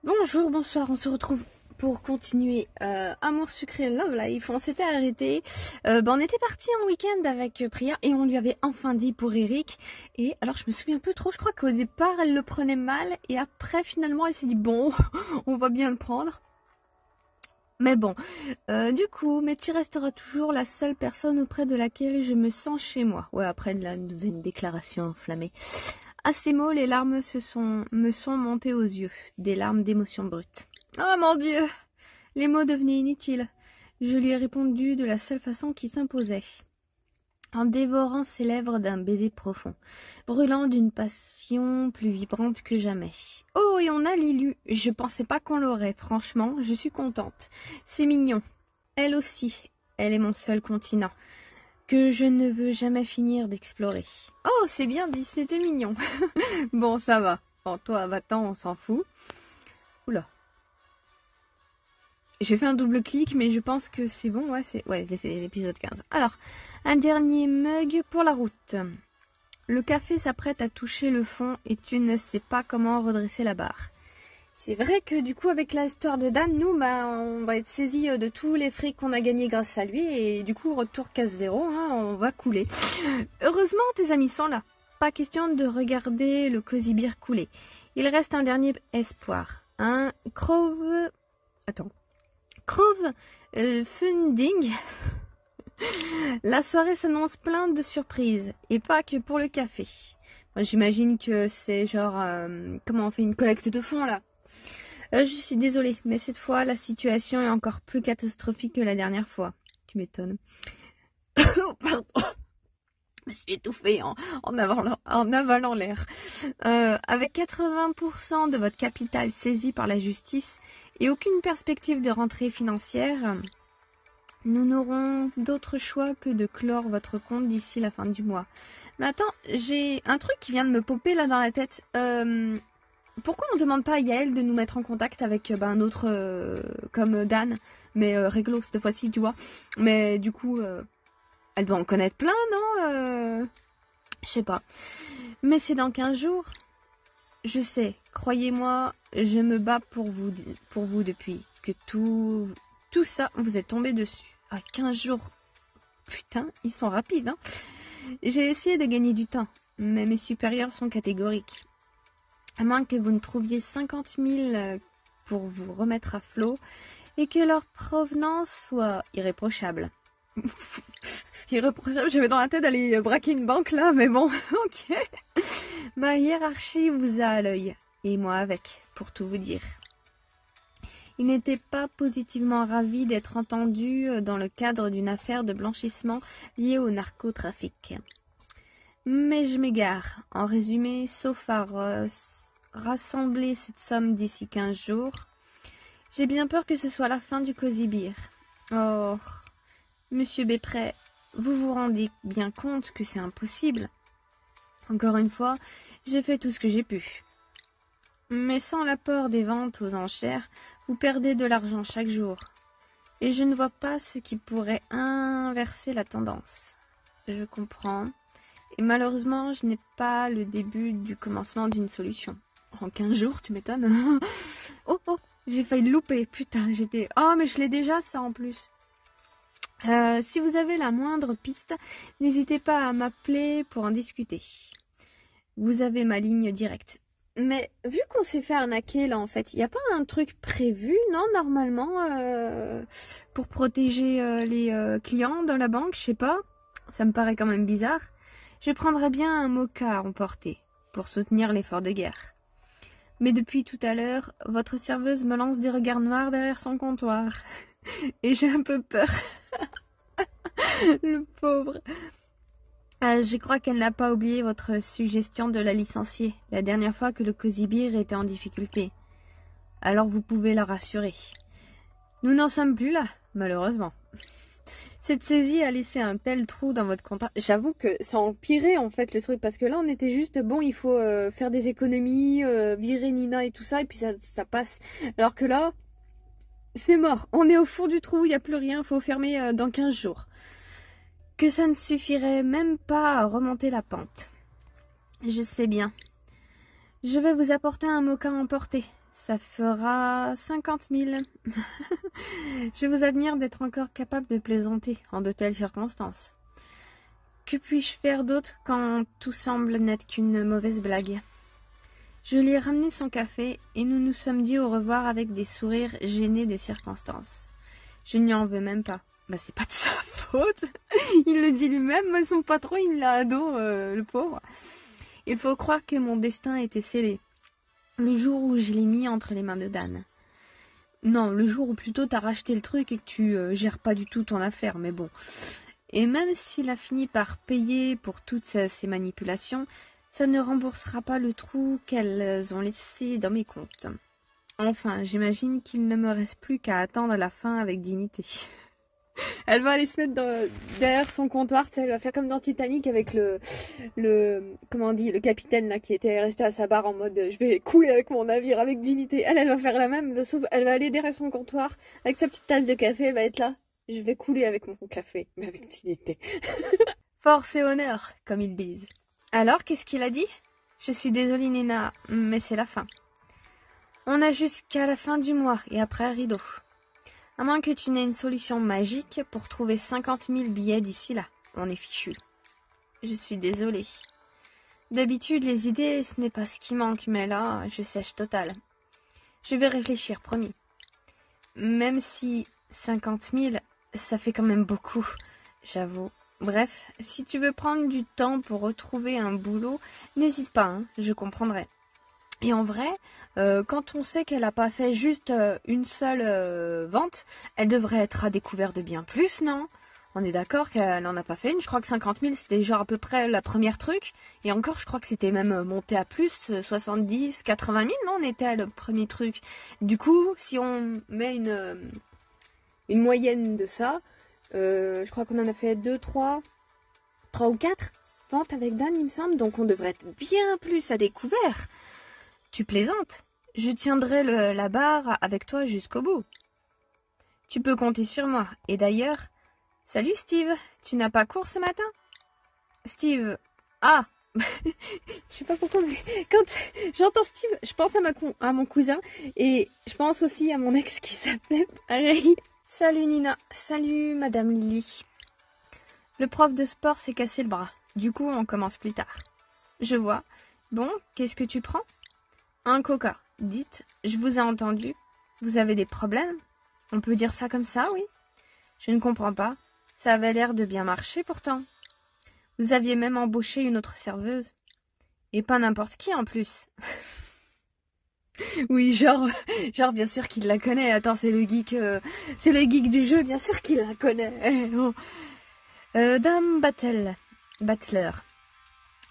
Bonjour, bonsoir, on se retrouve pour continuer Amour sucré Love Life. On s'était arrêté, on était parti en week-end avec Priya et on lui avait enfin dit pour Eric. Et alors je me souviens un peu trop, je crois qu'au départ elle le prenait mal et après finalement elle s'est dit bon, on va bien le prendre. Mais bon, du coup, mais tu resteras toujours la seule personne auprès de laquelle je me sens chez moi. Ouais, après là, nous faisait une déclaration enflammée. À ces mots, les larmes me sont montées aux yeux, des larmes d'émotion brute. Oh mon Dieu! Les mots devenaient inutiles. Je lui ai répondu de la seule façon qui s'imposait, en dévorant ses lèvres d'un baiser profond, brûlant d'une passion plus vibrante que jamais. Oh, et on a Lilu. Je pensais pas qu'on l'aurait, franchement, je suis contente. C'est mignon. Elle aussi, elle est mon seul continent, que je ne veux jamais finir d'explorer. Oh, c'est bien dit, c'était mignon. Bon, ça va. Bon, toi, va-t'en, on s'en fout. Oula. J'ai fait un double clic, mais je pense que c'est bon. Ouais, c'est l'épisode 15. Alors, un dernier mug pour la route. Le café s'apprête à toucher le fond et tu ne sais pas comment redresser la barre. C'est vrai que du coup, avec l'histoire de Dan, nous, on va être saisis de tous les frics qu'on a gagnés grâce à lui. Et du coup, retour casse zéro, hein, on va couler. Heureusement, tes amis sont là. Pas question de regarder le cosy beer couler. Il reste un dernier espoir. Un Crowve... Attends. Crowve Funding. La soirée s'annonce pleine de surprises. Et pas que pour le café. Moi, j'imagine que c'est genre... comment on fait une collecte de fonds, là? Je suis désolée, mais cette fois, la situation est encore plus catastrophique que la dernière fois. Tu m'étonnes. Pardon. Je me suis étouffée en avalant l'air. Avec 80% de votre capital saisi par la justice et aucune perspective de rentrée financière, nous n'aurons d'autre choix que de clore votre compte d'ici la fin du mois. Mais attends, j'ai un truc qui vient de me popper là dans la tête. Pourquoi on ne demande pas à Yael de nous mettre en contact avec un autre comme Dan, mais réglo cette fois-ci, tu vois. Mais du coup, elle doit en connaître plein, non? Je sais pas. Mais c'est dans 15 jours. Je sais, croyez-moi, je me bats pour vous depuis que tout ça vous est tombé dessus. Ah, 15 jours. Putain, ils sont rapides, hein. J'ai essayé de gagner du temps, mais mes supérieurs sont catégoriques. À moins que vous ne trouviez 50 000 pour vous remettre à flot et que leur provenance soit irréprochable. Irréprochable, j'avais dans la tête d'aller braquer une banque là, mais bon, ok. Ma hiérarchie vous a à l'œil, et moi avec, pour tout vous dire. Il n'était pas positivement ravi d'être entendu dans le cadre d'une affaire de blanchissement liée au narcotrafic. Mais je m'égare. En résumé, sauf à rassembler cette somme d'ici 15 jours, j'ai bien peur que ce soit la fin du cosy beer. Oh, Monsieur Desprez, vous vous rendez bien compte que c'est impossible. Encore une fois, j'ai fait tout ce que j'ai pu. Mais sans l'apport des ventes aux enchères, vous perdez de l'argent chaque jour. Et je ne vois pas ce qui pourrait inverser la tendance. Je comprends. Et malheureusement, je n'ai pas le début du commencement d'une solution. En 15 jours, tu m'étonnes. Oh, j'ai failli le louper. Putain, j'étais... Oh, mais je l'ai déjà, ça, en plus. Si vous avez la moindre piste, n'hésitez pas à m'appeler pour en discuter. Vous avez ma ligne directe. Mais vu qu'on s'est fait arnaquer là en fait, il n'y a pas un truc prévu, non, normalement, pour protéger les clients dans la banque, je sais pas. Ça me paraît quand même bizarre. Je prendrais bien un moka à emporter pour soutenir l'effort de guerre. Mais depuis tout à l'heure, votre serveuse me lance des regards noirs derrière son comptoir. Et j'ai un peu peur. Le pauvre. Je crois qu'elle n'a pas oublié votre suggestion de la licencier, la dernière fois que le cosy beer était en difficulté. Alors vous pouvez la rassurer. Nous n'en sommes plus là, malheureusement. Cette saisie a laissé un tel trou dans votre compte. J'avoue que ça a empiré en fait le truc, parce que là on était juste, bon, il faut faire des économies, virer Nina et tout ça, et puis ça passe. Alors que là, c'est mort. On est au fond du trou, il n'y a plus rien, il faut fermer dans 15 jours. Que ça ne suffirait même pas à remonter la pente. Je sais bien. Je vais vous apporter un moka emporté. Ça fera 50 000. Je vous admire d'être encore capable de plaisanter en de telles circonstances. Que puis-je faire d'autre quand tout semble n'être qu'une mauvaise blague? Je lui ai ramené son café et nous nous sommes dit au revoir avec des sourires gênés de circonstances. Je n'y en veux même pas. Bah c'est pas de sa faute. Il le dit lui-même, moi son patron il l'a ado, le pauvre. Il faut croire que mon destin était scellé. Le jour où je l'ai mis entre les mains de Dan. Non, le jour où plutôt t'as racheté le truc et que tu gères pas du tout ton affaire, mais bon. Et même s'il a fini par payer pour toutes ces manipulations, ça ne remboursera pas le trou qu'elles ont laissé dans mes comptes. Enfin, j'imagine qu'il ne me reste plus qu'à attendre la fin avec dignité. Elle va aller se mettre derrière son comptoir, tu sais, elle va faire comme dans Titanic avec comment on dit, le capitaine là qui était resté à sa barre en mode je vais couler avec mon navire avec dignité. Elle va faire la même, sauf elle va aller derrière son comptoir avec sa petite tasse de café, elle va être là. Je vais couler avec mon café, mais avec dignité. Force et honneur, comme ils disent. Alors, qu'est-ce qu'il a dit? Je suis désolée Nina, mais c'est la fin. On a jusqu'à la fin du mois et après rideau. À moins que tu n'aies une solution magique pour trouver 50 000 billets d'ici là. On est fichu. Je suis désolée. D'habitude, les idées, ce n'est pas ce qui manque, mais là, je sèche total. Je vais réfléchir, promis. Même si 50 000, ça fait quand même beaucoup, j'avoue. Bref, si tu veux prendre du temps pour retrouver un boulot, n'hésite pas, hein, je comprendrai. Et en vrai, quand on sait qu'elle n'a pas fait juste une seule vente, elle devrait être à découvert de bien plus, non? On est d'accord qu'elle n'en a pas fait une. Je crois que 50 000, c'était genre à peu près la première truc. Et encore, je crois que c'était même monté à plus, 70, 80 000, non? On était à le premier truc. Du coup, si on met une moyenne de ça, je crois qu'on en a fait 2, 3 ou 4 ventes avec Dan, il me semble. Donc on devrait être bien plus à découvert. Tu plaisantes? Je tiendrai la barre avec toi jusqu'au bout. Tu peux compter sur moi. Et d'ailleurs, salut Steve, tu n'as pas cours ce matin? Steve, ah, je sais pas pourquoi, mais quand j'entends Steve, je pense à mon cousin et je pense aussi à mon ex qui s'appelait pareil. Salut Nina, salut Madame Lily. Le prof de sport s'est cassé le bras. Du coup, on commence plus tard. Je vois. Bon, qu'est-ce que tu prends? Un coca. Dites, je vous ai entendu. Vous avez des problèmes? On peut dire ça comme ça, oui? Je ne comprends pas. Ça avait l'air de bien marcher pourtant. Vous aviez même embauché une autre serveuse. Et pas n'importe qui en plus. Oui, genre bien sûr qu'il la connaît. Attends, c'est le geek du jeu, bien sûr qu'il la connaît. Oh. Dame Battler.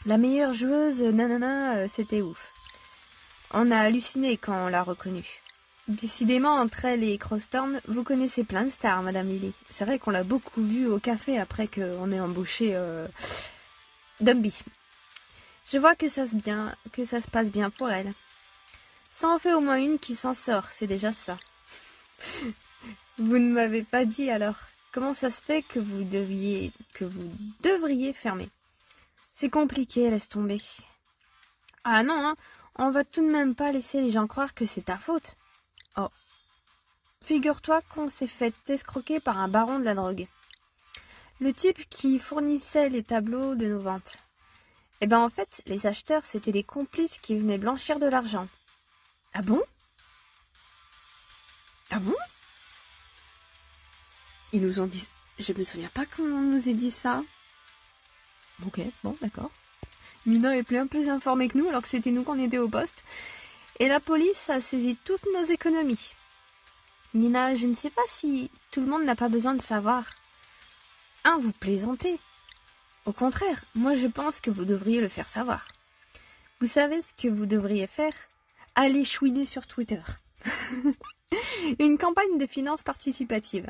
La meilleure joueuse, nanana, c'était ouf. On a halluciné quand on l'a reconnue. Décidément, entre elle et Crosstown, vous connaissez plein de stars, Madame Lily. C'est vrai qu'on l'a beaucoup vue au café après qu'on ait embauché Dumby. Je vois que ça se passe bien pour elle. Ça en fait au moins une qui s'en sort, c'est déjà ça. Vous ne m'avez pas dit alors. Comment ça se fait que vous devriez fermer? C'est compliqué, laisse tomber. Ah non, hein. On va tout de même pas laisser les gens croire que c'est ta faute. Oh. Figure-toi qu'on s'est fait escroquer par un baron de la drogue. Le type qui fournissait les tableaux de nos ventes. Eh ben en fait, les acheteurs, c'était des complices qui venaient blanchir de l'argent. Ah bon? Ah bon? Ils nous ont dit... Je me souviens pas qu'on nous ait dit ça. Ok, bon, d'accord. Mina est bien plus informée que nous, alors que c'était nous qu'on était au poste. Et la police a saisi toutes nos économies. Nina, je ne sais pas si tout le monde n'a pas besoin de savoir. Hein, vous plaisantez. Au contraire, moi je pense que vous devriez le faire savoir. Vous savez ce que vous devriez faire? Allez chouiner sur Twitter. Une campagne de finances participative.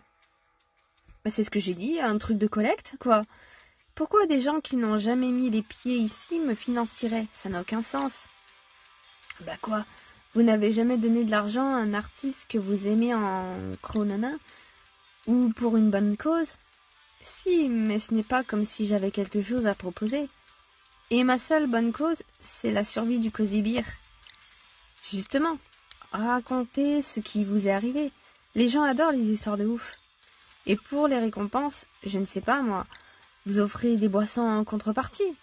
Bah, c'est ce que j'ai dit, un truc de collecte, quoi. Pourquoi des gens qui n'ont jamais mis les pieds ici me financieraient? Ça n'a aucun sens. Bah quoi? Vous n'avez jamais donné de l'argent à un artiste que vous aimez en chronana? Ou pour une bonne cause? Si, mais ce n'est pas comme si j'avais quelque chose à proposer. Et ma seule bonne cause, c'est la survie du Cozy Beer. Justement, racontez ce qui vous est arrivé. Les gens adorent les histoires de ouf. Et pour les récompenses, je ne sais pas moi, vous offrez des boissons en contrepartie.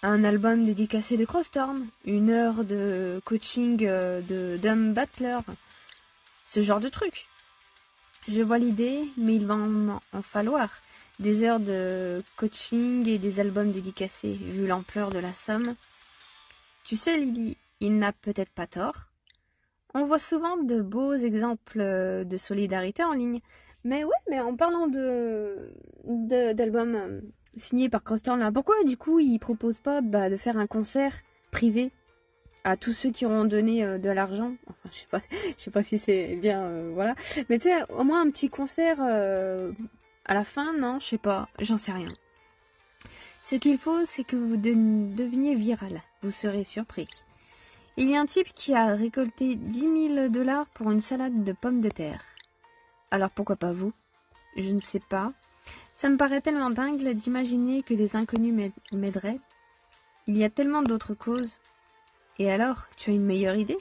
Un album dédicacé de Crossstorm, 1 heure de coaching de Dumb Battler, ce genre de truc. Je vois l'idée, mais il va en falloir. Des heures de coaching et des albums dédicacés, vu l'ampleur de la somme. Tu sais, Lily, il n'a peut-être pas tort. On voit souvent de beaux exemples de solidarité en ligne. Mais ouais, mais en parlant d'albums signés par Crossstorm, là, pourquoi du coup ils proposent pas de faire un concert privé à tous ceux qui auront donné de l'argent? Enfin, je sais pas si c'est bien, voilà. Mais tu sais, au moins un petit concert à la fin, non, je sais pas, j'en sais rien. Ce qu'il faut, c'est que vous deveniez viral. Vous serez surpris. Il y a un type qui a récolté 10 000 $ pour une salade de pommes de terre. Alors pourquoi pas vous? Je ne sais pas. Ça me paraît tellement dingue d'imaginer que des inconnus m'aideraient. Il y a tellement d'autres causes. Et alors, tu as une meilleure idée?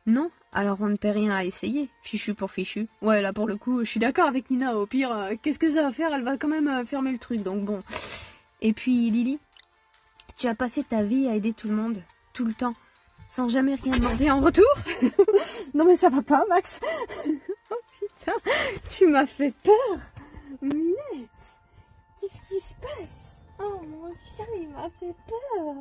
Non? Alors on ne paie rien à essayer. Fichu pour fichu. Ouais, là pour le coup, je suis d'accord avec Nina. Au pire, qu'est-ce que ça va faire? Elle va quand même fermer le truc, donc bon. Et puis Lily, tu as passé ta vie à aider tout le monde, tout le temps, sans jamais rien demander en retour? Non mais ça va pas, Max. Oh putain, tu m'as fait peur. Minette, qu'est-ce qui se passe? Oh mon chien, il m'a fait peur.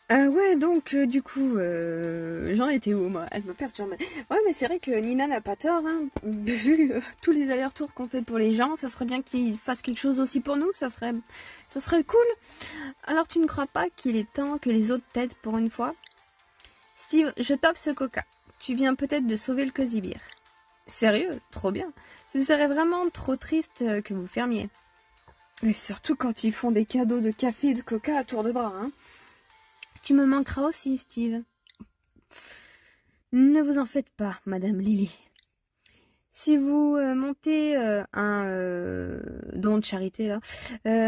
Ouais, donc du coup, j'en étais où moi? Elle me perturbe. Ouais, mais c'est vrai que Nina n'a pas tort, hein. Vu tous les allers-retours qu'on fait pour les gens, ça serait bien qu'ils fassent quelque chose aussi pour nous, ça serait cool. Alors tu ne crois pas qu'il est temps que les autres t'aident pour une fois? Steve, je t'offre ce coca. Tu viens peut-être de sauver le Cozy Beer. Sérieux? Trop bien. Ce serait vraiment trop triste que vous fermiez. Et surtout quand ils font des cadeaux de café et de coca à tour de bras, hein. Tu me manqueras aussi, Steve. Ne vous en faites pas, Madame Lily. Si vous montez un don de charité, là,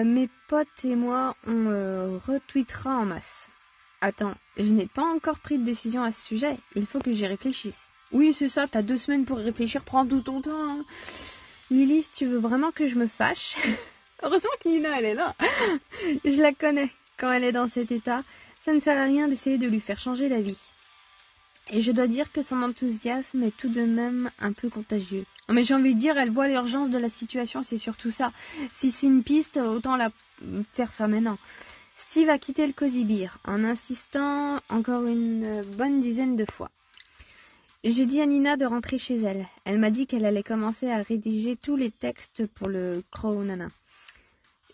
mes potes et moi, on retweetera en masse. Attends, je n'ai pas encore pris de décision à ce sujet. Il faut que j'y réfléchisse. Oui, c'est ça, t'as 2 semaines pour réfléchir, prends tout ton temps. Hein. Lily, tu veux vraiment que je me fâche? Heureusement que Nina, elle est là. Je la connais. Quand elle est dans cet état, ça ne sert à rien d'essayer de lui faire changer d'avis. Et je dois dire que son enthousiasme est tout de même un peu contagieux. Mais j'ai envie de dire, elle voit l'urgence de la situation, c'est surtout ça. Si c'est une piste, autant faire ça maintenant. Steve a quitté le Cozy Beer en insistant encore une bonne dizaine de fois. J'ai dit à Nina de rentrer chez elle. Elle m'a dit qu'elle allait commencer à rédiger tous les textes pour le Crow Nana.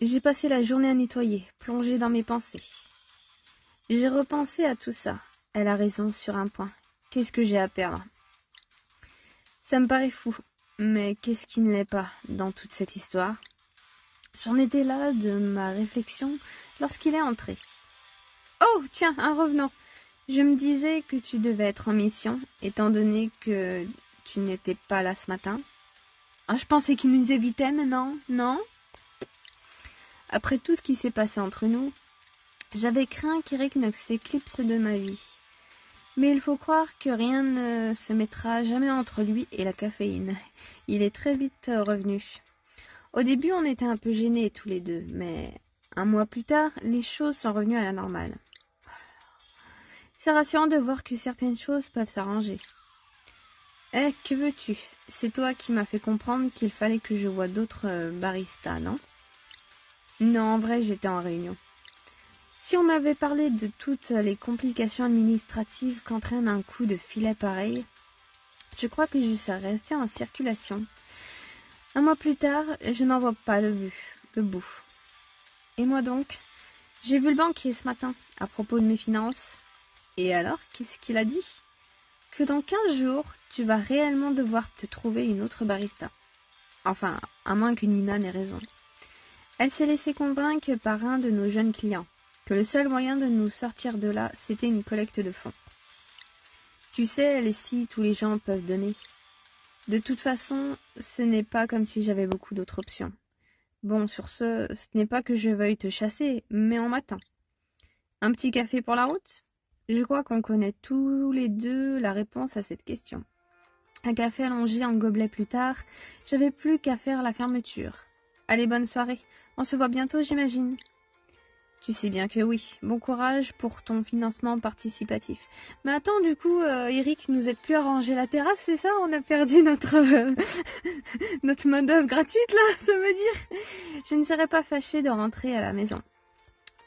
J'ai passé la journée à nettoyer, plongée dans mes pensées. J'ai repensé à tout ça. Elle a raison sur un point. Qu'est-ce que j'ai à perdre? Ça me paraît fou, mais qu'est-ce qui ne l'est pas dans toute cette histoire? J'en étais là de ma réflexion lorsqu'il est entré. Oh, tiens, un revenant. Je me disais que tu devais être en mission, étant donné que tu n'étais pas là ce matin. Ah, je pensais qu'il nous évitait, mais non. Après tout ce qui s'est passé entre nous, j'avais craint qu'Eric s'éclipse de ma vie. Mais il faut croire que rien ne se mettra jamais entre lui et la caféine. Il est très vite revenu. Au début, on était un peu gênés tous les deux, mais 1 mois plus tard, les choses sont revenues à la normale. C'est rassurant de voir que certaines choses peuvent s'arranger. Eh, que veux-tu? C'est toi qui m'as fait comprendre qu'il fallait que je voie d'autres baristas, non? Non, en vrai, j'étais en réunion. Si on m'avait parlé de toutes les complications administratives qu'entraîne un coup de filet pareil, je crois que je serais restée en circulation. 1 mois plus tard, je n'en vois pas le bout. Et moi donc, j'ai vu le banquier ce matin à propos de mes finances. Et alors, qu'est-ce qu'il a dit? Que dans 15 jours, tu vas réellement devoir te trouver une autre barista. Enfin, à moins que Nina n'ait raison. Elle s'est laissée convaincre par un de nos jeunes clients que le seul moyen de nous sortir de là, c'était une collecte de fonds. Tu sais, Leslie, tous les gens peuvent donner. De toute façon, ce n'est pas comme si j'avais beaucoup d'autres options. Bon, sur ce n'est pas que je veuille te chasser, mais on m'attend. Un petit café pour la route? Je crois qu'on connaît tous les deux la réponse à cette question. Un café allongé en gobelet plus tard, j'avais plus qu'à faire la fermeture. Allez, bonne soirée. On se voit bientôt, j'imagine. Tu sais bien que oui. Bon courage pour ton financement participatif. Mais attends, du coup, Eric, nous aide plus à ranger la terrasse, c'est ça? On a perdu notre notre main-d'œuvre gratuite, là, ça veut dire? Je ne serais pas fâchée de rentrer à la maison.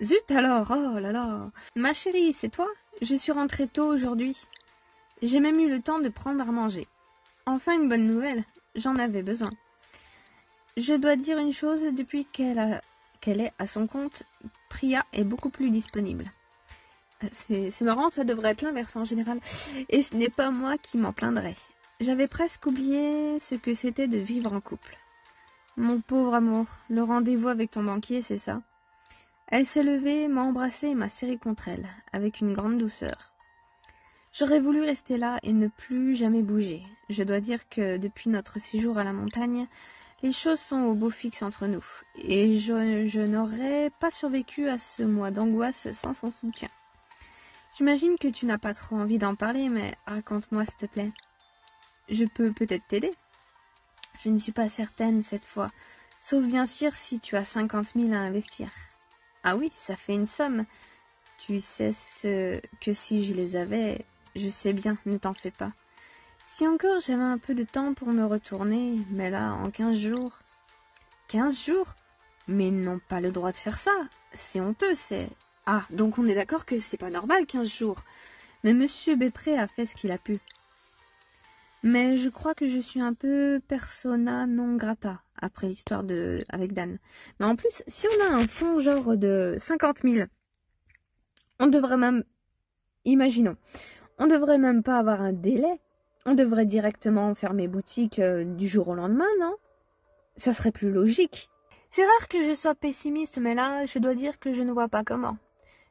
Zut alors, oh là là. Ma chérie, c'est toi? Je suis rentrée tôt aujourd'hui. J'ai même eu le temps de prendre à manger. Enfin une bonne nouvelle, j'en avais besoin. Je dois dire une chose, depuis qu'elle est à son compte, Priya est beaucoup plus disponible. C'est marrant, ça devrait être l'inverse en général. Et ce n'est pas moi qui m'en plaindrais. J'avais presque oublié ce que c'était de vivre en couple. Mon pauvre amour, le rendez-vous avec ton banquier, c'est ça? Elle s'est levée, m'a embrassée et m'a serrée contre elle, avec une grande douceur. J'aurais voulu rester là et ne plus jamais bouger. Je dois dire que depuis notre séjour à la montagne, les choses sont au beau fixe entre nous, et je n'aurais pas survécu à ce mois d'angoisse sans son soutien. J'imagine que tu n'as pas trop envie d'en parler, mais raconte-moi s'il te plaît. Je peux peut-être t'aider. Je ne suis pas certaine cette fois, sauf bien sûr si tu as 50 000 à investir. Ah oui, ça fait une somme. Tu sais que si je les avais, je sais bien, ne t'en fais pas. Si encore j'avais un peu de temps pour me retourner, mais là, en 15 jours... 15 jours? Mais ils n'ont pas le droit de faire ça. C'est honteux, c'est... Ah, donc on est d'accord que c'est pas normal 15 jours. Mais Monsieur Beaupré a fait ce qu'il a pu. Mais je crois que je suis un peu persona non grata après l'histoire avec Dan. Mais en plus, si on a un fonds genre de 50 000, on devrait même... Imaginons, on devrait même pas avoir un délai. On devrait directement fermer boutique du jour au lendemain, non? Ça serait plus logique. C'est rare que je sois pessimiste, mais là, je dois dire que je ne vois pas comment.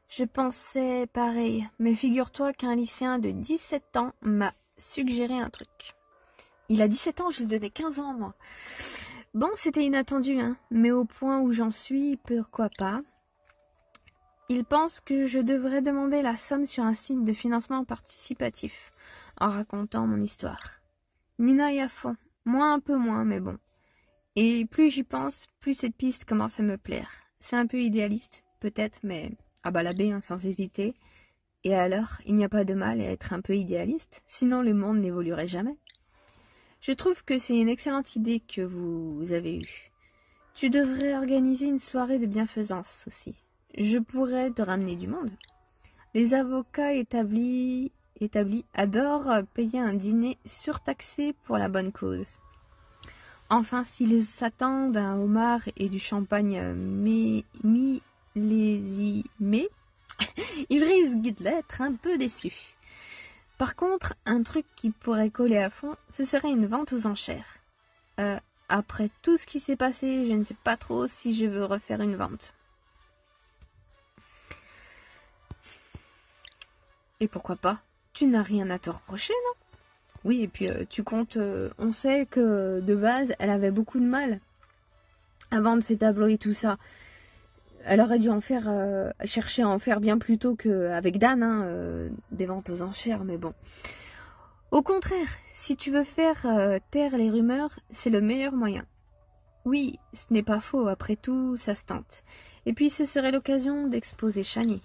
Je pensais pareil, mais figure-toi qu'un lycéen de 17 ans m'a suggéré un truc. Il a 17 ans, je lui donnais 15 ans, moi. Bon, c'était inattendu, hein, mais au point où j'en suis, pourquoi pas. Il pense que je devrais demander la somme sur un site de financement participatif, en racontant mon histoire. Nina est à fond, moi un peu moins, mais bon. Et plus j'y pense, plus cette piste commence à me plaire. C'est un peu idéaliste, peut-être, mais à bas la baie, hein, sans hésiter. Et alors, il n'y a pas de mal à être un peu idéaliste, sinon le monde n'évoluerait jamais. Je trouve que c'est une excellente idée que vous avez eue. Tu devrais organiser une soirée de bienfaisance aussi. Je pourrais te ramener du monde. Les avocats établis adorent payer un dîner surtaxé pour la bonne cause. Enfin, s'ils s'attendent à un homard et du champagne millésimé, ils risquent d'être un peu déçus. Par contre, un truc qui pourrait coller à fond, ce serait une vente aux enchères. Après tout ce qui s'est passé, je ne sais pas trop si je veux refaire une vente. Et pourquoi pas? Tu n'as rien à te reprocher, non? Oui, et puis tu comptes... on sait que de base, elle avait beaucoup de mal à vendre ses tableaux et tout ça. Elle aurait dû chercher à en faire bien plus tôt qu'avec Dan, hein, des ventes aux enchères, mais bon. Au contraire, si tu veux faire taire les rumeurs, c'est le meilleur moyen. Oui, ce n'est pas faux, après tout, ça se tente. Et puis ce serait l'occasion d'exposer Shani.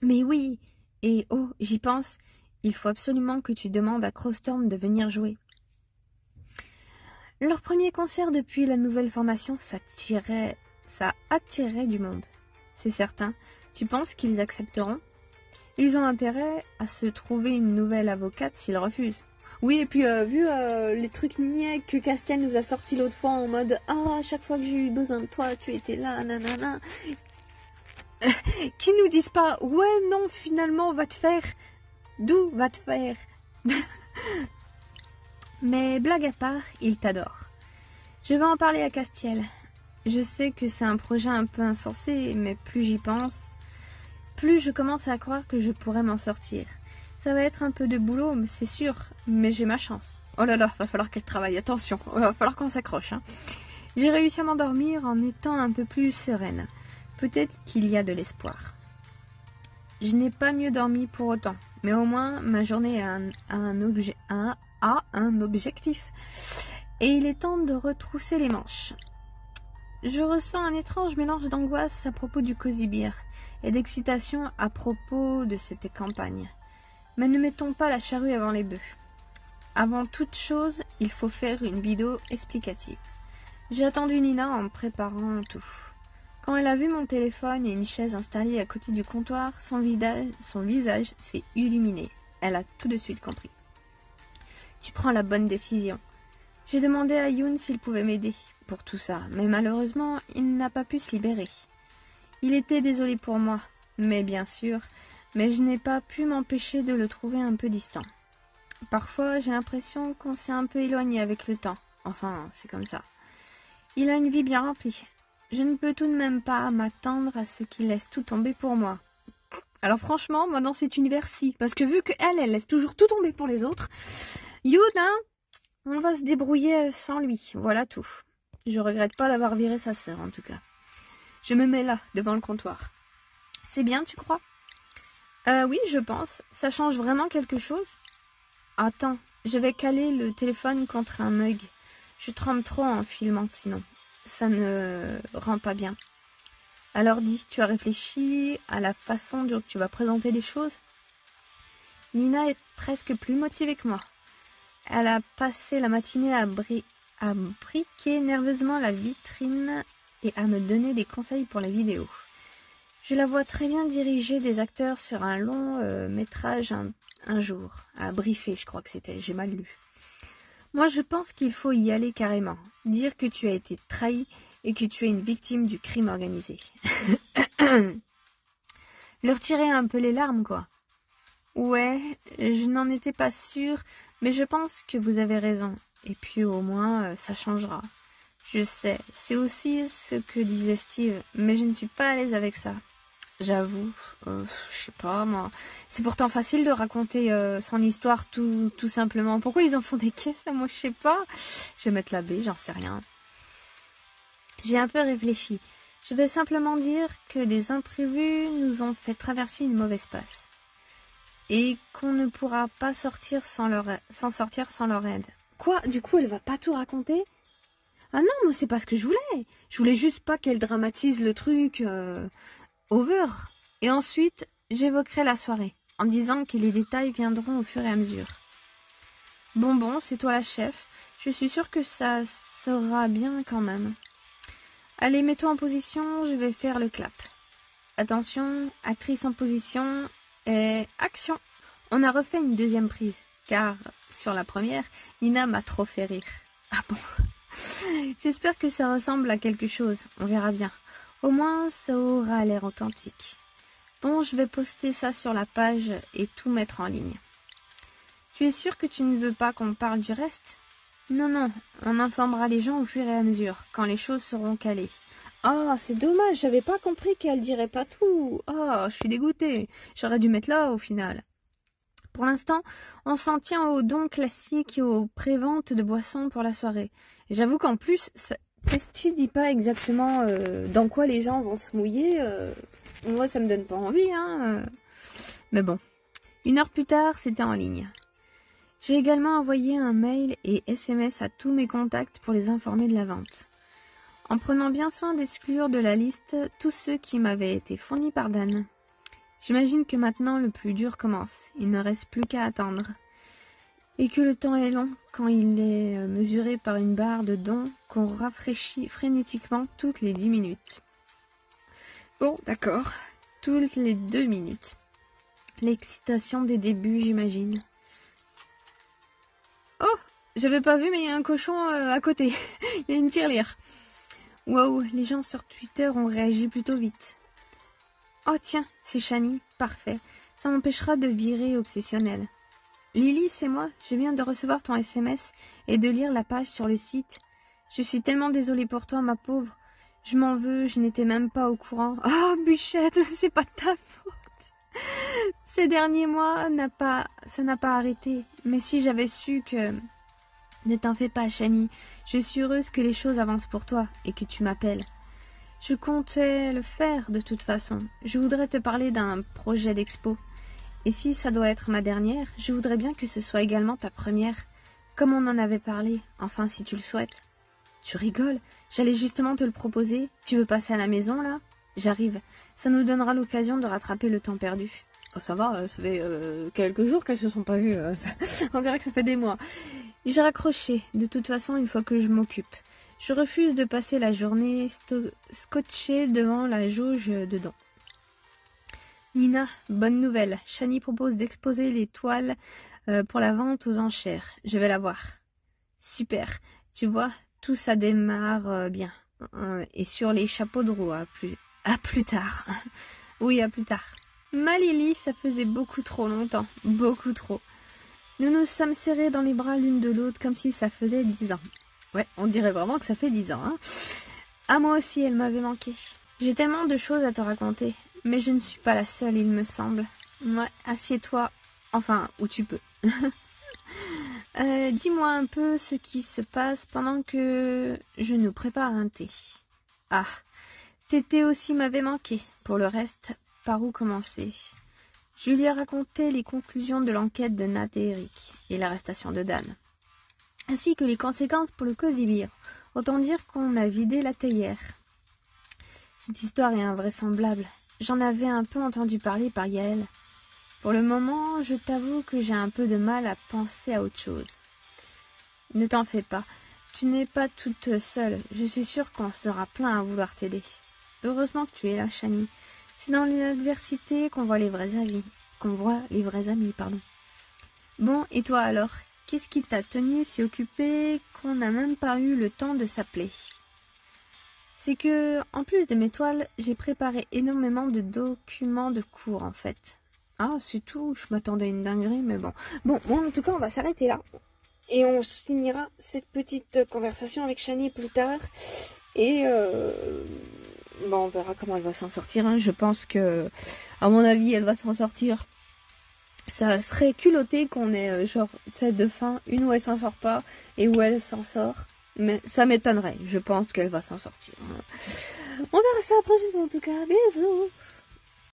Mais oui, et oh, j'y pense, il faut absolument que tu demandes à Crowstorm de venir jouer. Leur premier concert depuis la nouvelle formation, ça attirerait du monde. C'est certain. Tu penses qu'ils accepteront? Ils ont intérêt à se trouver une nouvelle avocate s'ils refusent. Oui, et puis vu les trucs niais que Castiel nous a sortis l'autre fois en mode « Ah, à chaque fois que j'ai eu besoin de toi, tu étais là, nanana », qui nous disent pas « Ouais, non, finalement, va te faire ». D'où va te faire? Mais blague à part, il t'adore. Je vais en parler à Castiel. Je sais que c'est un projet un peu insensé, mais plus j'y pense, plus je commence à croire que je pourrais m'en sortir. Ça va être un peu de boulot, c'est sûr, mais j'ai ma chance. Oh là là, va falloir qu'elle travaille, attention, va falloir qu'on s'accroche. Hein. J'ai réussi à m'endormir en étant un peu plus sereine. Peut-être qu'il y a de l'espoir. Je n'ai pas mieux dormi pour autant, mais au moins ma journée a un objectif. Et il est temps de retrousser les manches. Je ressens un étrange mélange d'angoisse à propos du Cozy Beer et d'excitation à propos de cette campagne. Mais ne mettons pas la charrue avant les bœufs. Avant toute chose, il faut faire une vidéo explicative. J'ai attendu Nina en préparant tout. Quand elle a vu mon téléphone et une chaise installée à côté du comptoir, son visage s'est illuminé. Elle a tout de suite compris. Tu prends la bonne décision. J'ai demandé à Youn s'il pouvait m'aider pour tout ça, mais malheureusement, il n'a pas pu se libérer. Il était désolé pour moi, mais je n'ai pas pu m'empêcher de le trouver un peu distant. Parfois, j'ai l'impression qu'on s'est un peu éloigné avec le temps. Enfin, c'est comme ça. Il a une vie bien remplie. Je ne peux tout de même pas m'attendre à ce qu'il laisse tout tomber pour moi. Alors franchement, moi dans cet univers, si. Parce que vu qu'elle laisse toujours tout tomber pour les autres, Youn, on va se débrouiller sans lui. Voilà tout. Je regrette pas d'avoir viré sa sœur, en tout cas. Je me mets là, devant le comptoir. C'est bien, tu crois? Oui, je pense. Ça change vraiment quelque chose? Attends, je vais caler le téléphone contre un mug. Je tremble trop en filmant sinon. Ça ne rend pas bien. Alors dis, tu as réfléchi à la façon dont tu vas présenter les choses? Nina est presque plus motivée que moi. Elle a passé la matinée à briquer nerveusement la vitrine et à me donner des conseils pour la vidéo. Je la vois très bien diriger des acteurs sur un long métrage un jour. À briefer, je crois que c'était, j'ai mal lu. Moi, je pense qu'il faut y aller carrément. Dire que tu as été trahi et que tu es une victime du crime organisé. Leur tirer un peu les larmes, quoi. Ouais, je n'en étais pas sûre, mais je pense que vous avez raison. Et puis au moins, ça changera. Je sais, c'est aussi ce que disait Steve, mais je ne suis pas à l'aise avec ça. J'avoue, je sais pas moi. C'est pourtant facile de raconter son histoire tout simplement. Pourquoi ils en font des caisses? Moi je sais pas. Je vais mettre la B, j'en sais rien. J'ai un peu réfléchi. Je vais simplement dire que des imprévus nous ont fait traverser une mauvaise passe. Et qu'on ne pourra pas s'en sortir sans leur aide. Quoi? Du coup elle va pas tout raconter? Ah non, moi c'est pas ce que je voulais. Je voulais juste pas qu'elle dramatise le truc... over. Et ensuite, j'évoquerai la soirée, en disant que les détails viendront au fur et à mesure. Bon, c'est toi la chef. Je suis sûre que ça sera bien quand même. Allez, mets-toi en position, je vais faire le clap. Attention, actrice en position, et action. On a refait une deuxième prise, car sur la première, Nina m'a trop fait rire. Ah bon? J'espère que ça ressemble à quelque chose, on verra bien. Au moins, ça aura l'air authentique. Bon, je vais poster ça sur la page et tout mettre en ligne. Tu es sûr que tu ne veux pas qu'on parle du reste? Non, on informera les gens au fur et à mesure, quand les choses seront calées. Oh, c'est dommage, j'avais pas compris qu'elle dirait pas tout. Oh, je suis dégoûtée. J'aurais dû mettre là au final. Pour l'instant, on s'en tient aux dons classiques et aux préventes de boissons pour la soirée. J'avoue qu'en plus... tu dis pas exactement dans quoi les gens vont se mouiller. Moi, ça me donne pas envie, hein. Mais bon. 1 heure plus tard, c'était en ligne. J'ai également envoyé un mail et SMS à tous mes contacts pour les informer de la vente. En prenant bien soin d'exclure de la liste tous ceux qui m'avaient été fournis par Dan. J'imagine que maintenant le plus dur commence. Il ne reste plus qu'à attendre. Et que le temps est long quand il est mesuré par une barre de dons qu'on rafraîchit frénétiquement toutes les 10 minutes. Bon, d'accord, toutes les 2 minutes. L'excitation des débuts, j'imagine. Oh, j'avais pas vu, mais il y a un cochon à côté. Il y a une tirelire. Wow, les gens sur Twitter ont réagi plutôt vite. Oh tiens, c'est Shani, parfait. Ça m'empêchera de virer obsessionnel. Lily, c'est moi, je viens de recevoir ton SMS et de lire la page sur le site. Je suis tellement désolée pour toi, ma pauvre. Je m'en veux, je n'étais même pas au courant. Oh, Bûchette, c'est pas de ta faute. Ces derniers mois, ça n'a pas arrêté. Mais si j'avais su que... Ne t'en fais pas, Shani. Je suis heureuse que les choses avancent pour toi et que tu m'appelles. Je comptais le faire de toute façon. Je voudrais te parler d'un projet d'expo. Et si ça doit être ma dernière, je voudrais bien que ce soit également ta première, comme on en avait parlé, enfin si tu le souhaites. Tu rigoles, j'allais justement te le proposer. Tu veux passer à la maison là? J'arrive. Ça nous donnera l'occasion de rattraper le temps perdu. Oh, ça va, ça fait quelques jours qu'elles se sont pas vues. On dirait que ça fait des mois. J'ai raccroché. De toute façon, une fois que je m'occupe. Je refuse de passer la journée scotchée devant la jauge dedans. Nina, bonne nouvelle. Shani propose d'exposer les toiles pour la vente aux enchères. Je vais la voir. Super. Tu vois, tout ça démarre bien. Et sur les chapeaux de roue, à plus tard. Oui, à plus tard. Ma Lily, ça faisait beaucoup trop longtemps. Beaucoup trop. Nous nous sommes serrés dans les bras l'une de l'autre comme si ça faisait 10 ans. Ouais, on dirait vraiment que ça fait 10 ans. Hein. Ah, moi aussi, elle m'avait manqué. J'ai tellement de choses à te raconter. Mais je ne suis pas la seule, il me semble. Ouais, assieds-toi. Enfin, où tu peux. Dis-moi un peu ce qui se passe pendant que je nous prépare un thé. Ah, Tété aussi m'avait manqué. Pour le reste, par où commencer? Je lui ai raconté les conclusions de l'enquête de Nat et Eric et l'arrestation de Dan, ainsi que les conséquences pour le Cozy Beer. Autant dire qu'on a vidé la théière. Cette histoire est invraisemblable. J'en avais un peu entendu parler par Yael. Pour le moment, je t'avoue que j'ai un peu de mal à penser à autre chose. Ne t'en fais pas. Tu n'es pas toute seule. Je suis sûre qu'on sera plein à vouloir t'aider. Heureusement que tu es là, Shani. C'est dans l'adversité qu'on voit les vrais amis. Pardon. Bon, et toi alors? Qu'est-ce qui t'a tenu si occupée qu'on n'a même pas eu le temps de s'appeler? C'est que, en plus de mes toiles, j'ai préparé énormément de documents de cours, en fait. Ah, c'est tout. Je m'attendais à une dinguerie, mais bon. Bon, en tout cas, on va s'arrêter là. Et on finira cette petite conversation avec Shani plus tard. Et bon, on verra comment elle va s'en sortir. Hein. Je pense que, à mon avis, elle va s'en sortir. Ça serait culotté qu'on ait genre cette de fin, une où elle s'en sort pas et où elle s'en sort. Mais ça m'étonnerait. Je pense qu'elle va s'en sortir. On verra ça après, en tout cas. Bisous.